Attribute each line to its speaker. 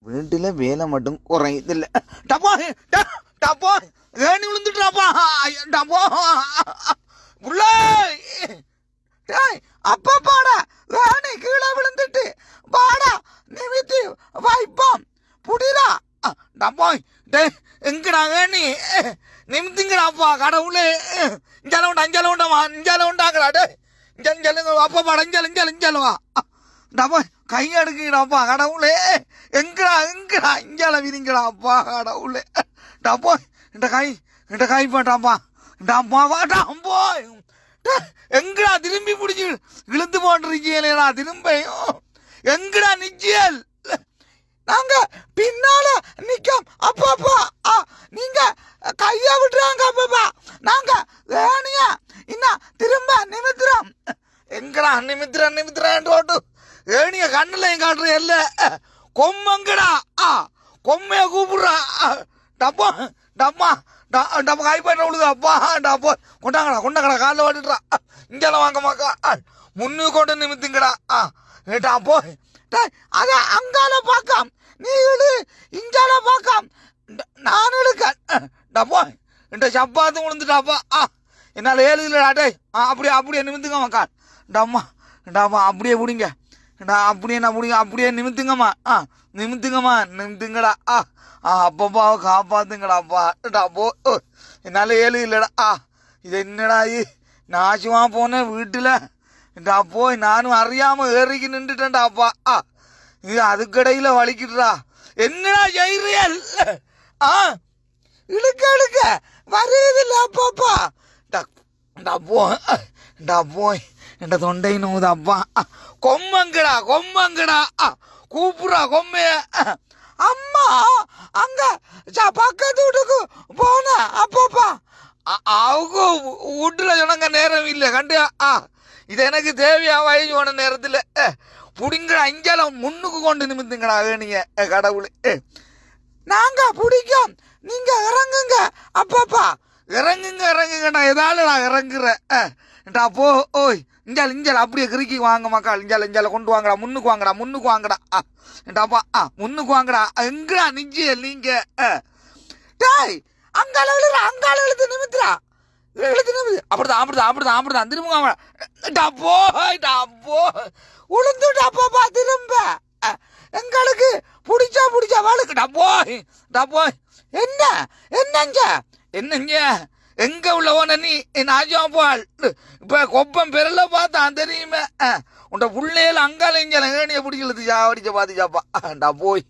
Speaker 1: வீட்டுல வேலை மட்டும் குறையுதில்ல. டப்பா டப்பா ஏணி விழுந்துட்டாப்பா. டப்பா உள்ள அப்பா பாடா ஏணி கீழே விழுந்துட்டு பாடா நிமித்தி வாய்ப்பாம் புடிரா. டப்பா எங்கடா ஏணி நிமித்திங்கடாப்பா கடவுளே. இஞ்சல உண்டமா இஞ்சல உண்டாங்கடா. டே இஞ்சலுங்க அப்பா பாடா இஞ்சலுவா. டப்பா கை எடுக்கடாப்பா கடவுளே. எங்கடா இஞ்சால விரிங்கடாப்பா கடவுளே. டப்பா இந்த கை பாட்டாப்பா. டப்பாவா டம்போ எங்கடா திரும்பி பிடிச்சி இழுத்து போட்டிருக்கீங்களா திரும்பியும். எங்கடா நிச்சயல் நாங்க பின்னால நிக்கம். அப்பப்பா நீங்க கைய விட்டுறாங்க அப்பப்பா. நாங்க வேணிய இன்னும் திரும்ப நிமித்திரம். எங்கடா நிமித்திரம் ஓட்டு ஏணிய கண்ணுலையும் காட்டுற இல்ல. கொம்மங்கடா கொம்மைய கூப்பிடுறா. டப்பா டப்பா டப்பா காய்ப்பாட்ட விழுது. அப்பா டப்பா கொண்டாங்கடா காலில் வாட்டுறா. இங்கெல்லாம் வாங்க மாக்கா முன்னு கொண்டு நிமித்துங்கடா. டப்போ அத அங்கால பார்க்காம் நீ இழு இங்கால பார்க்காம் நான் இழுக்க. டப்போ இந்த சப்பாத்து விழுந்துட்டாப்பா. என்னால் ஏழு இல்லடா. டே அப்படியே நிமித்துங்க மக்கா. டம்மா அப்படியே பிடிங்க. அப்படியே நிமித்துங்கம்மா. நிமித்துங்கடா. அப்பப்பாவை காப்பாத்துங்கடாப்பா. டப்போ என்னால் ஏழு இல்லடா. இது என்னடா நாசமா போன வீட்டுல. டப்போ நானும் அறியாம ஏறிக்கு நின்றுட்டேன்டாப்பா. இது அதுக்கடையில வலிக்கிட்டுறா. என்னடா ஜெயிரியல் இழுக்க வருதில்ல அப்பப்பா. டப்போ என் தொண்டை நோவுது அப்பா. கொம்மங்கடா கூப்புறா கொம்மைய. அம்மா அங்க பக்கத்து வீட்டுக்கு போன அப்பப்பா. அவங்க வீட்டுல சொன்னாங்க நேரம் இல்லை கண்டு. இது எனக்கு தேவையா வயசு போன நேரத்தில் புடிங்கடா. இஞ்சால முன்னுக்கு கொண்டு நிமித்துங்கடா வேணிங்க கடவுளே. நாங்க பிடிக்கும் நீங்க இறங்குங்க அப்பப்பா. இறங்குங்கடா. ஏதாவது நான் இறங்குறேன். போ ஓய் இஞ்சால அப்படியே கிறுக்கி வாங்க மக்கள். இஞ்சால கொண்டு வாங்கடா. முன்னுக்கு வாங்கடா. டாப்பா முன்னுக்கு வாங்கடா. எங்கடா நிச்சயம் நீங்க. டேய் அங்கால எழுத்து நிமித்துறா. அப்படிதான் திரும்ப டப்போ உளுந்துட்டாப்பா திரும்ப. எங்களுக்கு பிடிச்சா வாழுக்கு. டப்போ என்னங்க எங்க உள்ள போன நீ நாஜாப்பாள். இப்ப கொப்பம் பெருல பார்த்தான் தெரியுமே. உன்ட புள்ளையில அங்கால இங்கால ஏணிய பிடிக்கலது சாவடிச்ச பாத்துச்சாப்பா. போய்